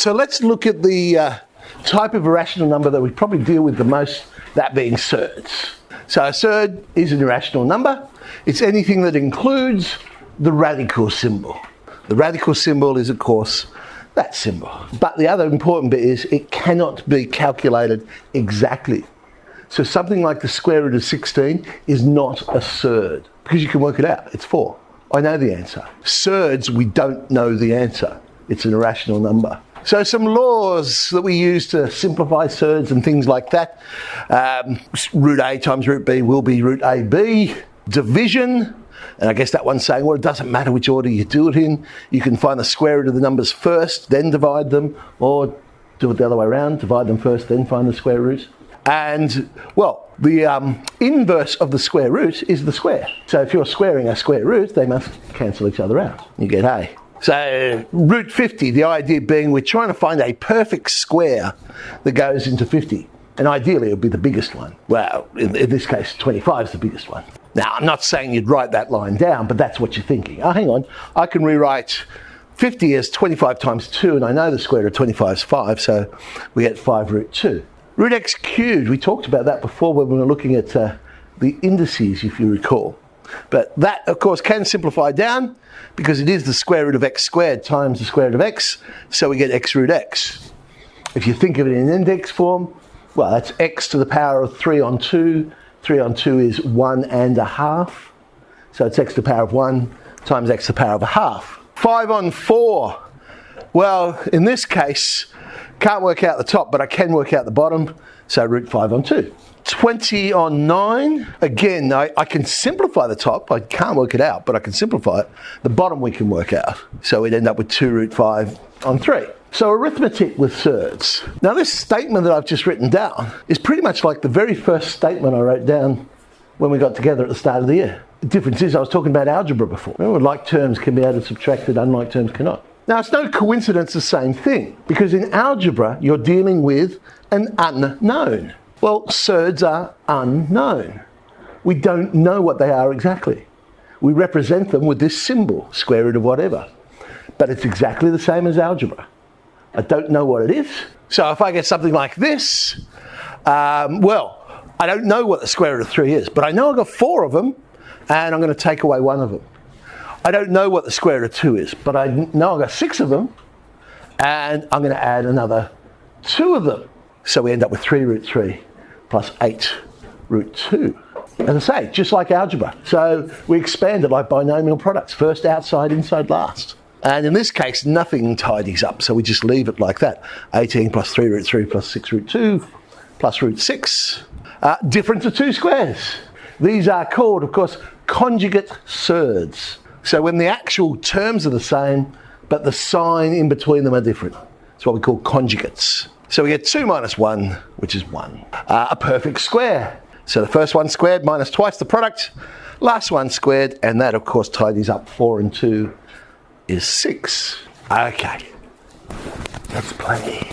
So let's look at the type of irrational number that we probably deal with the most, that being surds. So a surd is an irrational number. It's anything that includes the radical symbol. The radical symbol is, of course, that symbol. But the other important bit is it cannot be calculated exactly. So something like the square root of 16 is not a surd, because you can work it out. It's 4. I know the answer. Surds, we don't know the answer. It's an irrational number. So some laws that we use to simplify surds and things like that. Root A times root B will be root AB. Division, and I guess that one's saying, well, it doesn't matter which order you do it in. You can find the square root of the numbers first, then divide them, or do it the other way around, divide them first, then find the square root. And, well, the inverse of the square root is the square. So if you're squaring a square root, they must cancel each other out. You get A. So root 50, the idea being we're trying to find a perfect square that goes into 50. And ideally, it would be the biggest one. Well, in this case, 25 is the biggest one. Now, I'm not saying you'd write that line down, but that's what you're thinking. Oh, hang on, I can rewrite 50 as 25 times 2, and I know the square root of 25 is 5, so we get 5 root 2. Root x cubed, we talked about that before when we were looking at the indices, if you recall. But that, of course, can simplify down because it is the square root of x squared times the square root of x, so we get x root x. If you think of it in index form, well, that's x to the power of 3 on 2. 3 on 2 is 1.5. So it's x to the power of 1 times x to the power of a half. 5 on 4. Well, in this case, can't work out the top, but I can work out the bottom. So root 5 on 2. 20 on 9. Again, I can simplify the top. I can't work it out, but I can simplify it. The bottom we can work out. So we'd end up with 2 root 5 on 3. So arithmetic with surds. Now this statement that I've just written down is pretty much like the very first statement I wrote down when we got together at the start of the year. The difference is I was talking about algebra before. Remember, like terms can be able to subtract it, unlike terms cannot. Now it's no coincidence the same thing, because in algebra you're dealing with an unknown. Well, surds are unknown. We don't know what they are exactly. We represent them with this symbol, square root of whatever. But it's exactly the same as algebra. I don't know what it is. So if I get something like this, well, I don't know what the square root of 3 is, but I know I've got 4 of them, and I'm going to take away 1 of them. I don't know what the square root of 2 is, but I know I've got 6 of them, and I'm going to add another 2 of them. So we end up with 3 root 3 plus 8 root 2. As I say, just like algebra. So we expand it like binomial products. First outside, inside last. And in this case, nothing tidies up, so we just leave it like that. 18 plus 3 root 3 plus 6 root 2 plus root 6. Difference of 2 squares. These are called, of course, conjugate surds. So when the actual terms are the same, but the sign in between them are different. That's what we call conjugates. So we get 2 minus 1, which is 1. A perfect square. So the first one squared minus twice the product. Last one squared, and that, of course, tidies up 4 and 2. Is 6. Okay, let's play.